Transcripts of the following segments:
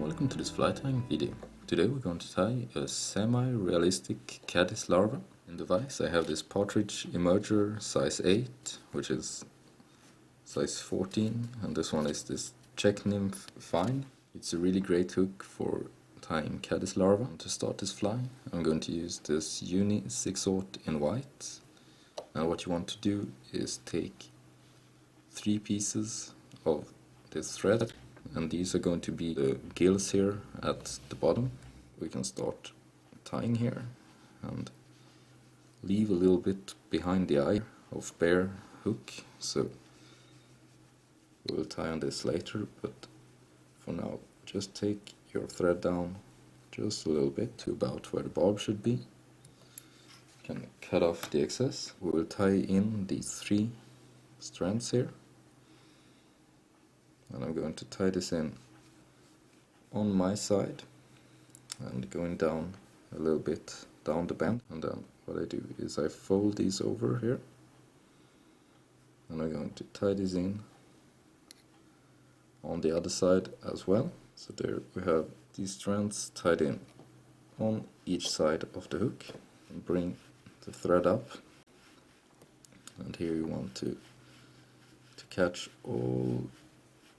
welcome to this fly tying video. Today we're going to tie a semi-realistic Caddis Larva. In the vise I have this Partridge emerger size 8, which is size 14, and this one is this Czech Nymph fine. It's a really great hook for tying Caddis Larva. To start this fly I'm going to use this Uni 6/0 in white, and what you want to do is take 3 pieces of this thread, and these are going to be the gills here at the bottom. We can start tying here and leave a little bit behind the eye of bare hook, so we'll tie on this later, but for now just take your thread down just a little bit to about where the barb should be. You can cut off the excess. We will tie in these 3 strands here, and I'm going to tie this in on my side and going down a little bit down the bend, and then what I do is I fold these over here and I'm going to tie these in on the other side as well. So there we have these strands tied in on each side of the hook, and bring the thread up, and here you want to catch all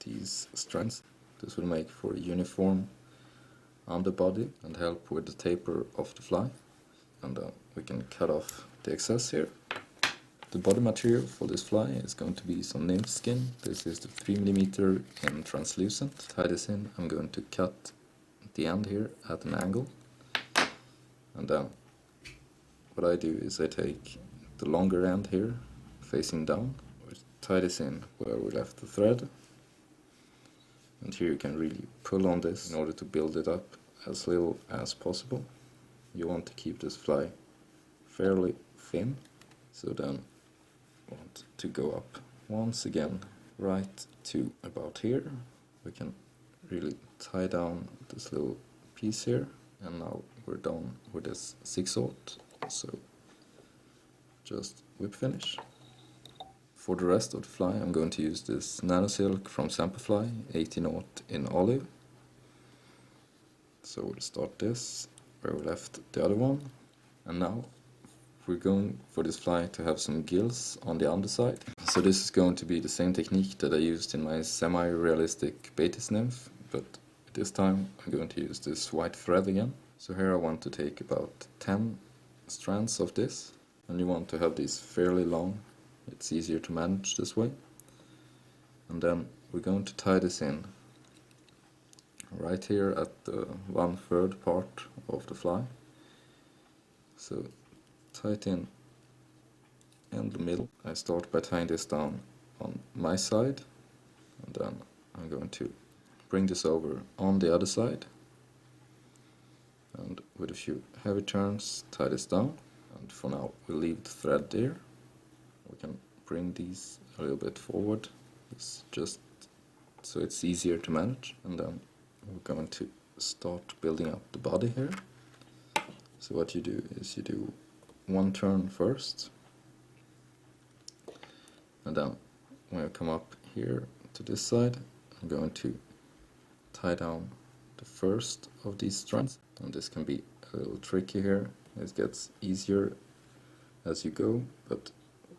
these strands. This will make for a uniform underbody and help with the taper of the fly, and we can cut off the excess here. The body material for this fly is going to be some nymph skin. This is the 3mm in translucent. To tie this in I'm going to cut the end here at an angle, and then what I do is I take the longer end here facing down, tie this in where we left the thread, and here you can really pull on this in order to build it up as little as possible. You want to keep this fly fairly thin, so then you want to go up once again right to about here. We can really tie down this little piece here, and now we're done with this 6/0, so just whip finish. For the rest of the fly I'm going to use this Nanosilk from Semperfli 18/0 in olive. So we'll start this where we left the other one, and now we're going for this fly to have some gills on the underside. So this is going to be the same technique that I used in my semi-realistic Batis nymph, but this time I'm going to use this white thread again. So here I want to take about 10 strands of this, and you want to have these fairly long. It's easier to manage this way. And then we're going to tie this in right here at the 1/3 part of the fly. So tie it in the middle. I start by tying this down on my side, and then I'm going to bring this over on the other side, and with a few heavy turns tie this down, and for now we'll leave the thread there. We can bring these a little bit forward, it's just so it's easier to manage, and then we're going to start building up the body here. So what you do is you do 1 turn first, and then when you come up here to this side I'm going to tie down the first of these strands, and this can be a little tricky here. It gets easier as you go, but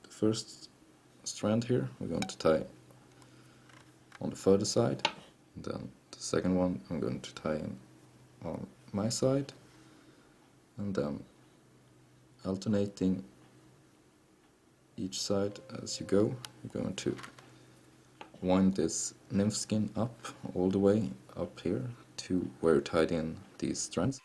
the first strand here we're going to tie on the further side, and then the second one I'm going to tie in on my side, and then alternating each side as you go. You're going to wind this nymph skin up all the way up here to where you tied in these strands.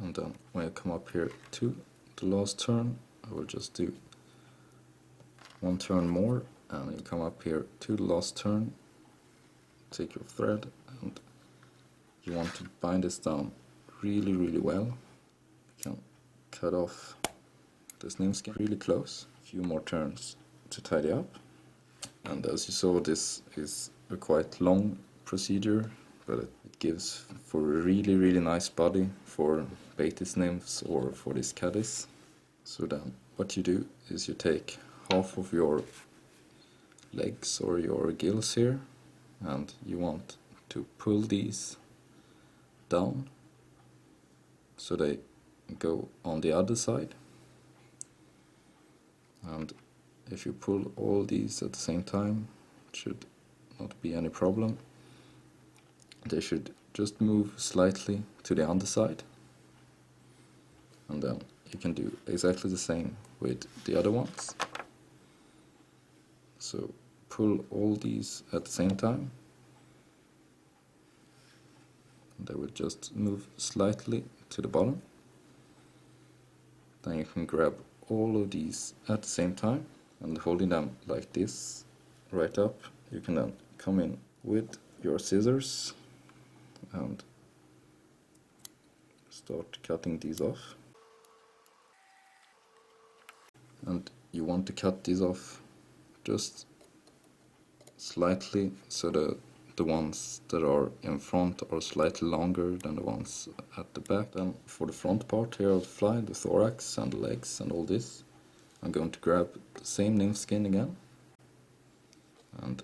And then when you come up here to the last turn, I will just do 1 turn more, and you come up here to the last turn, take your thread, and you want to bind this down really well. You can cut off this nymph skin really close. A few more turns to tidy up, and as you saw, this is a quite long procedure but it gives for a really nice body for Batis nymphs or for this caddis. So then what you do is you take half of your legs or your gills here, and you want to pull these down so they go on the other side. And if you pull all these at the same time, it should not be any problem. They should just move slightly to the underside, and then you can do exactly the same with the other ones. So pull all these at the same time, and they will just move slightly to the bottom. Then you can grab all of these at the same time, and holding them like this right up, you can then come in with your scissors and start cutting these off. And you want to cut these off just slightly, so that the ones that are in front are slightly longer than the ones at the back. Then for the front part here of the fly, the thorax and the legs and all this, I'm going to grab the same nymph skin again, and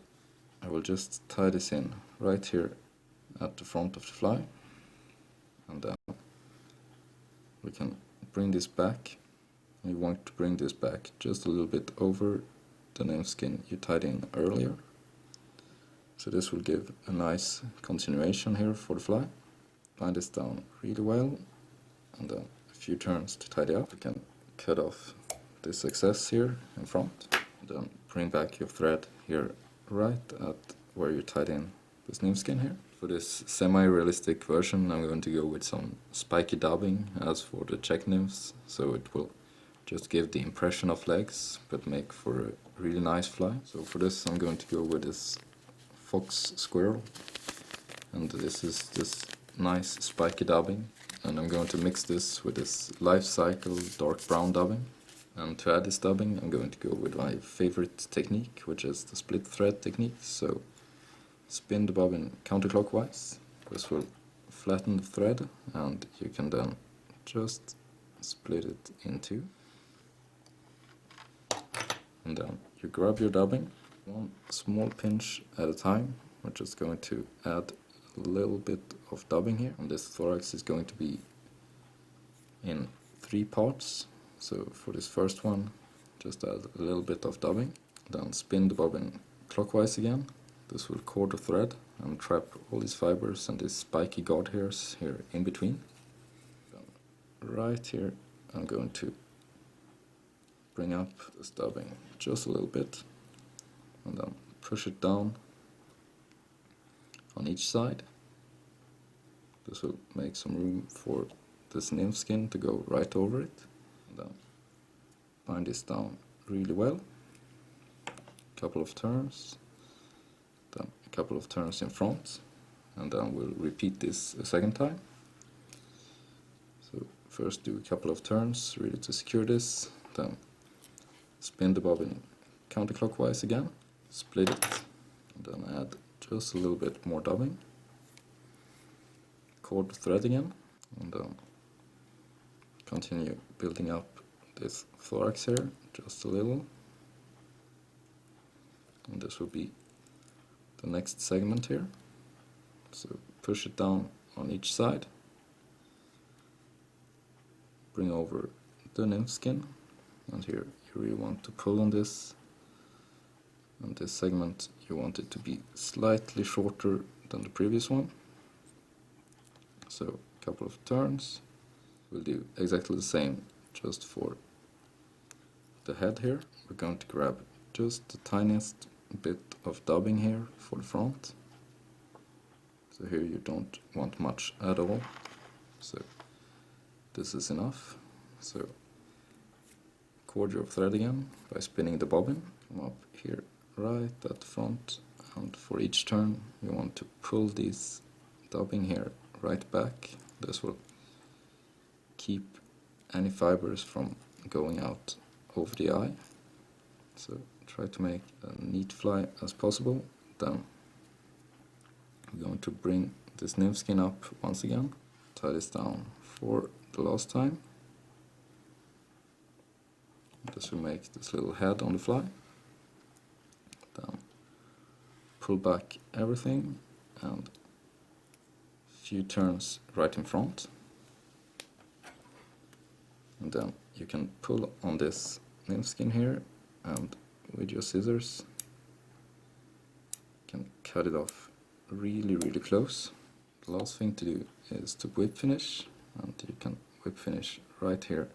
I will just tie this in right here at the front of the fly, and then we can bring this back. And you want to bring this back just a little bit over the nymph skin you tied in earlier. So this will give a nice continuation here for the fly. Bind this down really well, and then a few turns to tidy up. You can cut off this excess here in front, and then bring back your thread here right at where you tied in this nymph skin here. For this semi-realistic version, I'm going to go with some spiky dubbing as for the Czech nymphs, so it will just give the impression of legs but make for a really nice fly. So for this I'm going to go with this fox squirrel, and this is this nice spiky dubbing, and I'm going to mix this with this life cycle dark brown dubbing. And to add this dubbing I'm going to go with my favorite technique, which is the split thread technique. So spin the bobbin counterclockwise. This will flatten the thread, and you can then just split it in two. And then you grab your dubbing, one small pinch at a time. We're just going to add a little bit of dubbing here, and this thorax is going to be in 3 parts. So for this first one, just add a little bit of dubbing, then spin the bobbin clockwise again. This will cord the thread and trap all these fibers and these spiky guard hairs here in between. Then right here I'm going to bring up this dubbing just a little bit, and then push it down on each side. This will make some room for this nymph skin to go right over it. And then bind this down really well. A couple of turns, then a couple of turns in front, and then we'll repeat this a second time. So first do a couple of turns really to secure this, then spin the bobbin counterclockwise again, split it, and then add just a little bit more dubbing, cord the thread again, and then continue building up this thorax here just a little, and this will be the next segment here. So push it down on each side, bring over the nymph skin, and here you really want to pull on this, and this segment you want it to be slightly shorter than the previous one. So a couple of turns. We'll do exactly the same just for the head here. We're going to grab just the tiniest bit of dubbing here for the front. So here you don't want much at all, so this is enough. So cord your thread again by spinning the bobbin, come up here right at the front, and for each turn you want to pull this dubbing here right back. This will keep any fibers from going out over the eye. So try to make a neat fly as possible. Then we're going to bring this nymph skin up once again, tie this down for the last time. This will make this little head on the fly. Then pull back everything and a few turns right in front. And then you can pull on this nymph skin here, and with your scissors you can cut it off really close. The last thing to do is to whip finish, and you can whip finish right here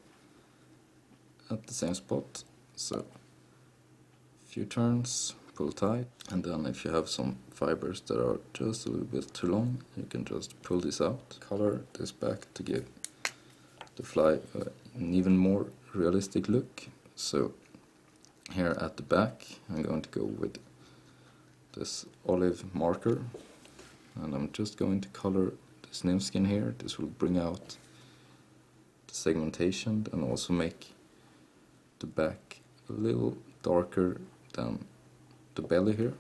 at the same spot. So a few turns, pull tight, and then if you have some fibers that are just a little bit too long, you can just pull this out. Color this back to give the fly an even more realistic look. So here at the back I'm going to go with this olive marker, and I'm just going to color this nymph skin here. This will bring out the segmentation and also make the back a little darker than the belly here.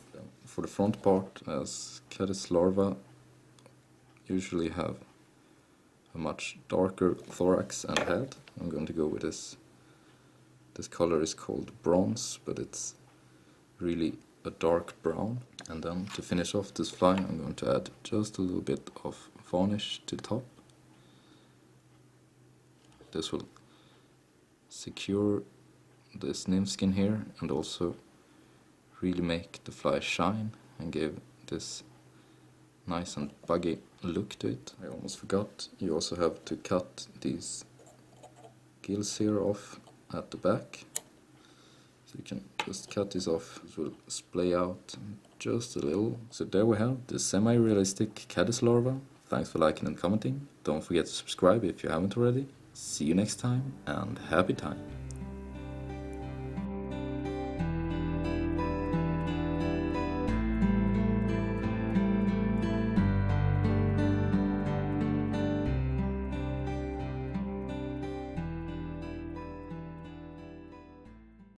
For the front part, as Caddis Larva usually have a much darker thorax and head, I'm going to go with this. This color is called bronze, but it's really a dark brown. And then to finish off this fly, I'm going to add just a little bit of varnish to the top. This will secure this nymph skin here and also really make the fly shine and give this nice and buggy look to it. I almost forgot, you also have to cut these gills here off at the back. So you can just cut this off, it will splay out just a little. So there we have the semi-realistic Caddis Larva. Thanks for liking and commenting. Don't forget to subscribe if you haven't already. See you next time, and happy time!